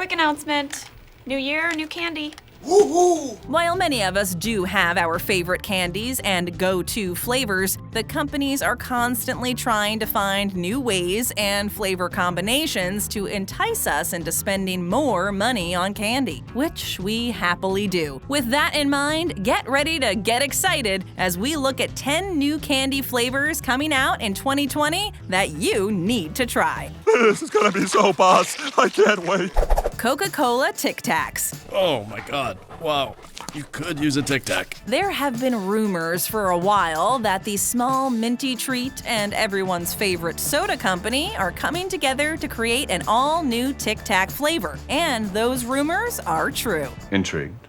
Quick announcement. New year, new candy. Woohoo! While many of us do have our favorite candies and go-to flavors, the companies are constantly trying to find new ways and flavor combinations to entice us into spending more money on candy, which we happily do. With that in mind, get ready to get excited as we look at 10 new candy flavors coming out in 2020 that you need to try. This is gonna be so boss. I can't wait. Coca-Cola Tic-Tacs. Oh my god, wow. You could use a Tic Tac. There have been rumors for a while that the small minty treat and everyone's favorite soda company are coming together to create an all-new Tic Tac flavor. And those rumors are true. Intrigued.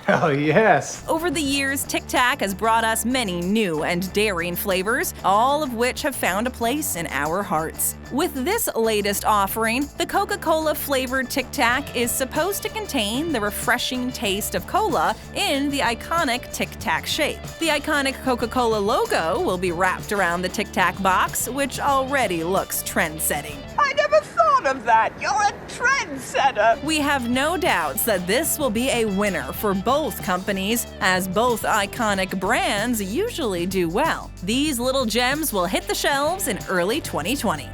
Hell yes! Over the years, Tic Tac has brought us many new and daring flavors, all of which have found a place in our hearts. With this latest offering, the Coca-Cola flavored Tic Tac is supposed to contain the refreshing taste of cola in the iconic Tic Tac shape. The iconic Coca-Cola logo will be wrapped around the Tic Tac box, which already looks trend-setting. I never thought of that. You're a trendsetter. We have no doubts that this will be a winner for both companies, as both iconic brands usually do well. These little gems will hit the shelves in early 2020.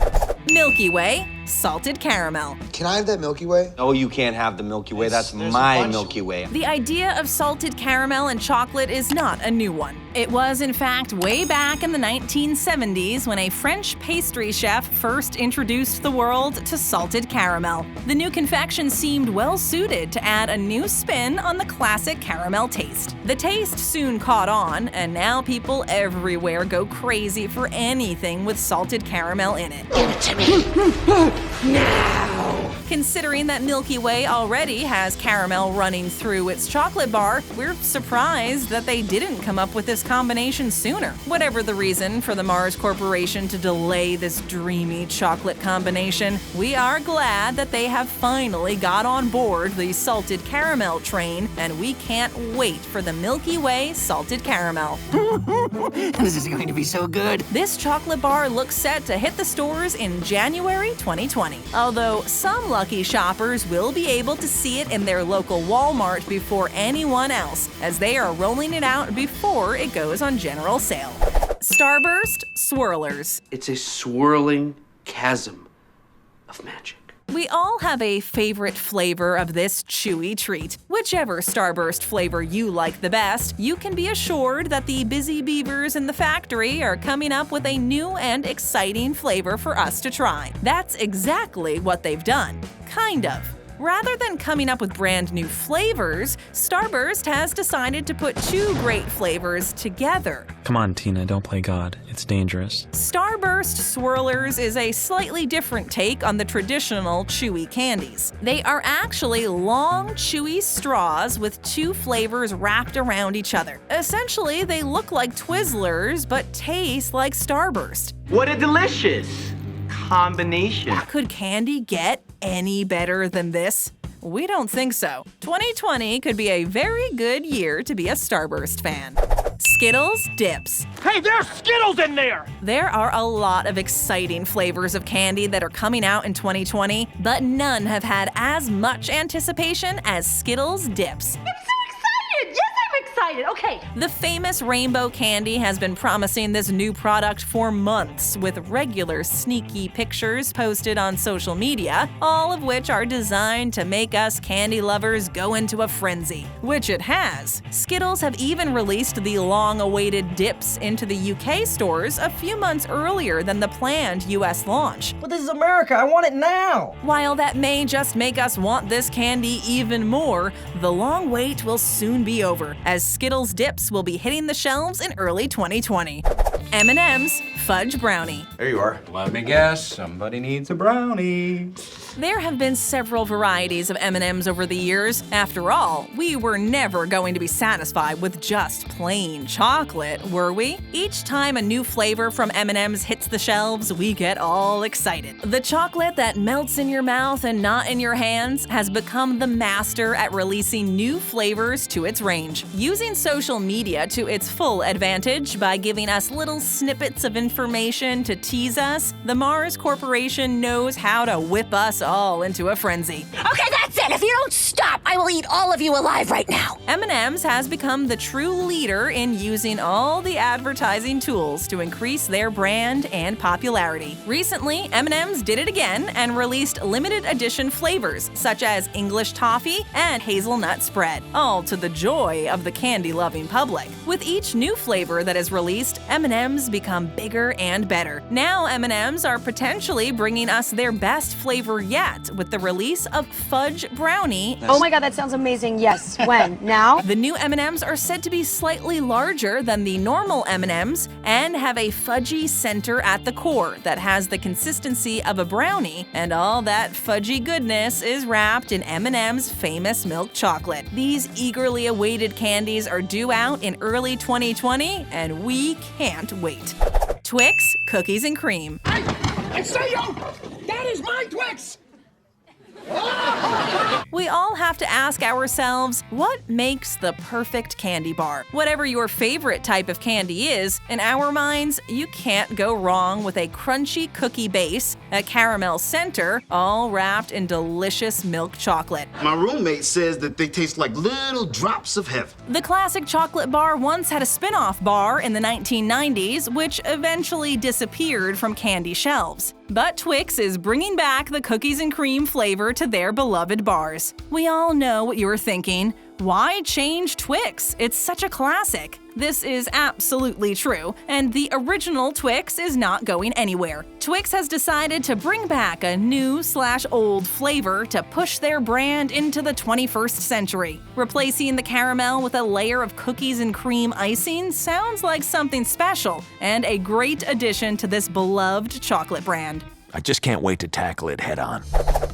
Milky Way Salted Caramel. Can I have that Milky Way? Oh, you can't have the Milky Way. That's There's a my bunch. Milky Way. The idea of salted caramel and chocolate is not a new one. It was, in fact, way back in the 1970s when a French pastry chef first introduced the world to salted caramel. The new confection seemed well suited to add a new spin on the classic caramel taste. The taste soon caught on, and now people everywhere go crazy for anything with salted caramel in it. Give it to me. Now! Considering that Milky Way already has caramel running through its chocolate bar, we're surprised that they didn't come up with this combination sooner. Whatever the reason for the Mars Corporation to delay this dreamy chocolate combination, we are glad that they have finally got on board the salted caramel train, and we can't wait for the Milky Way salted caramel. This is going to be so good. This chocolate bar looks set to hit the stores in January 2020. Although some lucky shoppers will be able to see it in their local Walmart before anyone else, as they are rolling it out before it goes on general sale. Starburst Swirlers. It's a swirling chasm of magic. We all have a favorite flavor of this chewy treat. Whichever Starburst flavor you like the best, you can be assured that the busy beavers in the factory are coming up with a new and exciting flavor for us to try. That's exactly what they've done. Kind of. Rather than coming up with brand new flavors, Starburst has decided to put two great flavors together. Come on, Tina, don't play God. It's dangerous. Starburst Swirlers is a slightly different take on the traditional chewy candies. They are actually long, chewy straws with two flavors wrapped around each other. Essentially, they look like Twizzlers, but taste like Starburst. What a delicious combination. Could candy get any better than this? We don't think so. 2020 could be a very good year to be a Starburst fan. Skittles Dips. Hey, there's Skittles in there! There are a lot of exciting flavors of candy that are coming out in 2020, but none have had as much anticipation as Skittles Dips. Excited. Okay. The famous rainbow candy has been promising this new product for months, with regular sneaky pictures posted on social media, all of which are designed to make us candy lovers go into a frenzy, which it has. Skittles have even released the long-awaited dips into the UK stores a few months earlier than the planned US launch. But this is America, I want it now! While that may just make us want this candy even more, the long wait will soon be over, as Skittles Dips will be hitting the shelves in early 2020. M&M's Fudge Brownie. There you are. Let me guess, somebody needs a brownie. There have been several varieties of M&M's over the years. After all, we were never going to be satisfied with just plain chocolate, were we? Each time a new flavor from M&M's hits the shelves, we get all excited. The chocolate that melts in your mouth and not in your hands has become the master at releasing new flavors to its range, using social media to its full advantage by giving us little snippets of information information to tease us, the Mars Corporation knows how to whip us all into a frenzy. Okay, that's it. If you don't stop, I will eat all of you alive right now. M&M's has become the true leader in using all the advertising tools to increase their brand and popularity. Recently, M&M's did it again and released limited edition flavors such as English toffee and hazelnut spread, all to the joy of the candy-loving public. With each new flavor that is released, M&M's become bigger and better. Now M&M's are potentially bringing us their best flavor yet with the release of Fudge Brownie. Oh my god, that sounds amazing. Yes. When? Now? The new M&M's are said to be slightly larger than the normal M&M's and have a fudgy center at the core that has the consistency of a brownie, and all that fudgy goodness is wrapped in M&M's famous milk chocolate. These eagerly awaited candies are due out in early 2020, and we can't wait. Twix Cookies and Cream. I say yo! That is my Twix! We all have to ask ourselves, what makes the perfect candy bar? Whatever your favorite type of candy is, in our minds, you can't go wrong with a crunchy cookie base, a caramel center, all wrapped in delicious milk chocolate. My roommate says that they taste like little drops of heaven. The classic chocolate bar once had a spin-off bar in the 1990s, which eventually disappeared from candy shelves. But Twix is bringing back the cookies and cream flavor to their beloved bars. We all know what you're thinking. Why change Twix? It's such a classic. This is absolutely true, and the original Twix is not going anywhere. Twix has decided to bring back a new/old flavor to push their brand into the 21st century. Replacing the caramel with a layer of cookies and cream icing sounds like something special and a great addition to this beloved chocolate brand. I just can't wait to tackle it head on.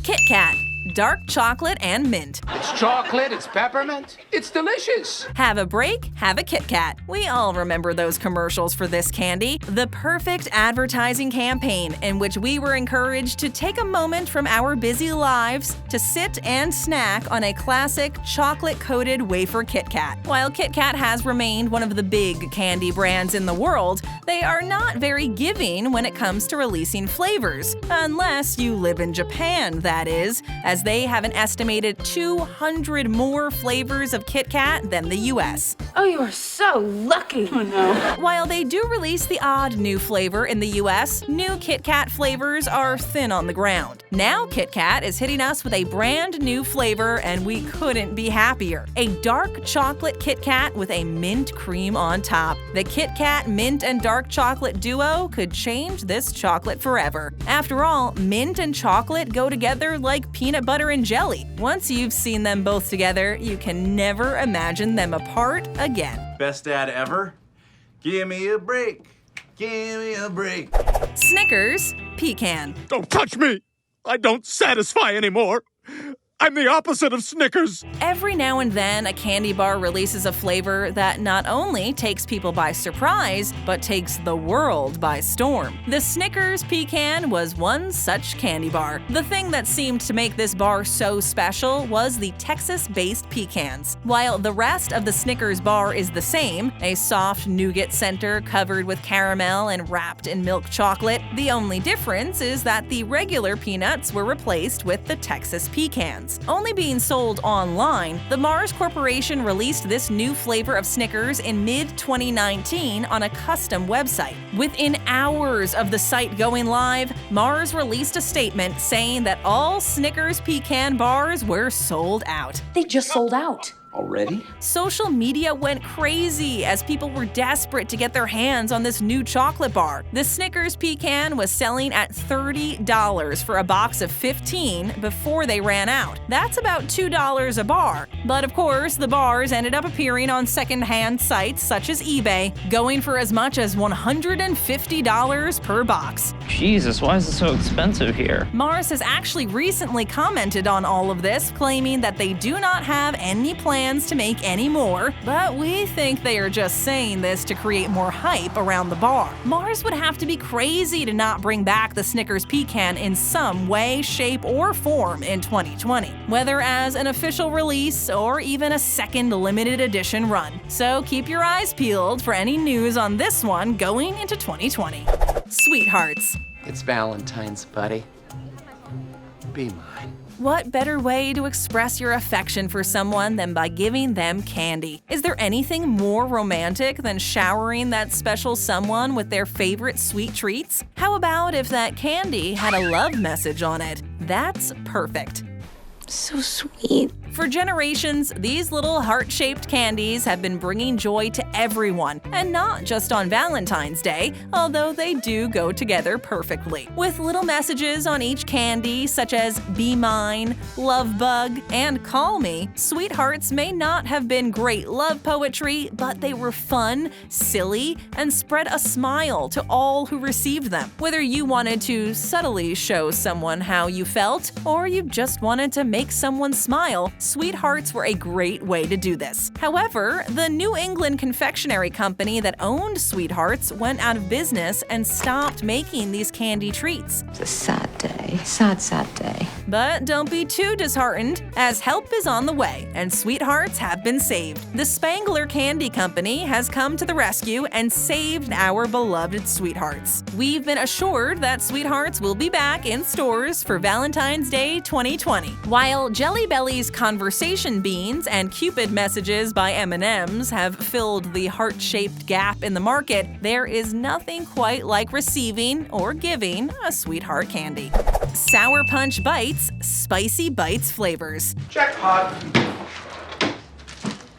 Kit Kat. Dark chocolate and mint. It's chocolate, it's peppermint, it's delicious. Have a break, have a Kit Kat. We all remember those commercials for this candy. The perfect advertising campaign in which we were encouraged to take a moment from our busy lives to sit and snack on a classic chocolate-coated wafer Kit Kat. While Kit Kat has remained one of the big candy brands in the world, they are not very giving when it comes to releasing flavors. Unless you live in Japan, that is, as they have an estimated 200 more flavors of Kit Kat than the US. Oh, you are so lucky. Oh no. While they do release the odd new flavor in the US, new Kit Kat flavors are thin on the ground. Now Kit Kat is hitting us with a brand new flavor, and we couldn't be happier. A dark chocolate Kit Kat with a mint cream on top. The Kit Kat mint and dark chocolate duo could change this chocolate forever. After all, mint and chocolate go together like peanut butter and jelly. Once you've seen them both together, you can never imagine them apart again. Best dad ever? Give me a break. Give me a break. Snickers Pecan. Don't touch me! I don't satisfy anymore. I'm the opposite of Snickers. Every now and then, a candy bar releases a flavor that not only takes people by surprise, but takes the world by storm. The Snickers Pecan was one such candy bar. The thing that seemed to make this bar so special was the Texas-based pecans. While the rest of the Snickers bar is the same, a soft nougat center covered with caramel and wrapped in milk chocolate, the only difference is that the regular peanuts were replaced with the Texas pecans. Only being sold online, the Mars Corporation released this new flavor of Snickers in mid-2019 on a custom website. Within hours of the site going live, Mars released a statement saying that all Snickers pecan bars were sold out. They just sold out. Already? Social media went crazy as people were desperate to get their hands on this new chocolate bar. The Snickers Pecan was selling at $30 for a box of 15 before they ran out. That's about $2 a bar. But of course, the bars ended up appearing on second-hand sites such as eBay, going for as much as $150 per box. Jesus, why is it so expensive here? Mars has actually recently commented on all of this, claiming that they do not have any plans to make any more, but we think they are just saying this to create more hype around the bar. Mars would have to be crazy to not bring back the Snickers Pecan in some way, shape, or form in 2020, whether as an official release or even a second limited edition run. So keep your eyes peeled for any news on this one going into 2020. Sweethearts. It's Valentine's, buddy. Be mine. What better way to express your affection for someone than by giving them candy? Is there anything more romantic than showering that special someone with their favorite sweet treats? How about if that candy had a love message on it? That's perfect. So sweet. For generations, these little heart-shaped candies have been bringing joy to everyone, and not just on Valentine's Day, although they do go together perfectly. With little messages on each candy, such as "Be Mine," "Love Bug," and "Call Me," Sweethearts may not have been great love poetry, but they were fun, silly, and spread a smile to all who received them. Whether you wanted to subtly show someone how you felt, or you just wanted to make someone smile, Sweethearts were a great way to do this. However, the New England confectionery company that owned Sweethearts went out of business and stopped making these candy treats. It's a sad day. Sad day. But don't be too disheartened, as help is on the way, and Sweethearts have been saved. The Spangler Candy Company has come to the rescue and saved our beloved Sweethearts. We've been assured that Sweethearts will be back in stores for Valentine's Day 2020. While Jelly Belly's conversation beans and Cupid messages by M&M's have filled the heart-shaped gap in the market, there is nothing quite like receiving or giving a Sweetheart candy. Sour Punch Bites, Spicy Bites flavors. Jackpot.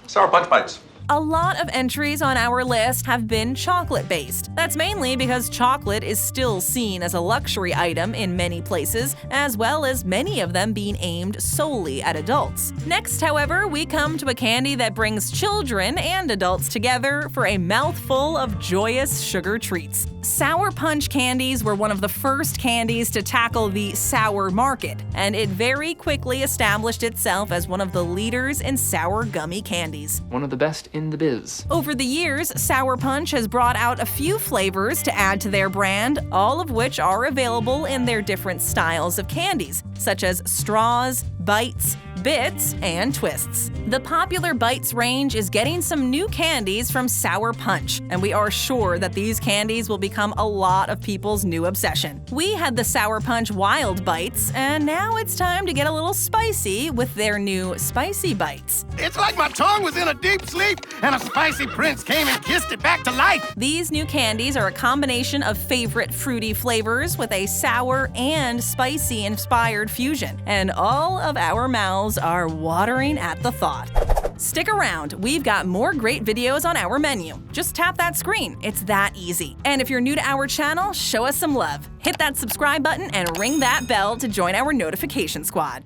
Sour Punch Bites. A lot of entries on our list have been chocolate-based. That's mainly because chocolate is still seen as a luxury item in many places, as well as many of them being aimed solely at adults. Next, however, we come to a candy that brings children and adults together for a mouthful of joyous sugar treats. Sour Punch candies were one of the first candies to tackle the sour market, and it very quickly established itself as one of the leaders in sour gummy candies. One of the best in the biz. Over the years, Sour Punch has brought out a few flavors to add to their brand, all of which are available in their different styles of candies, such as straws, bites, bits, and twists. The popular bites range is getting some new candies from Sour Punch, and we are sure that these candies will become a lot of people's new obsession. We had the Sour Punch Wild Bites, and now it's time to get a little spicy with their new Spicy Bites. It's like my tongue was in a deep sleep and a spicy prince came and kissed it back to life. These new candies are a combination of favorite fruity flavors with a sour and spicy inspired fusion, and all of our mouths are watering at the thought. Stick around, we've got more great videos on our menu. Just tap that screen, it's that easy. And if you're new to our channel, show us some love. Hit that subscribe button and ring that bell to join our notification squad.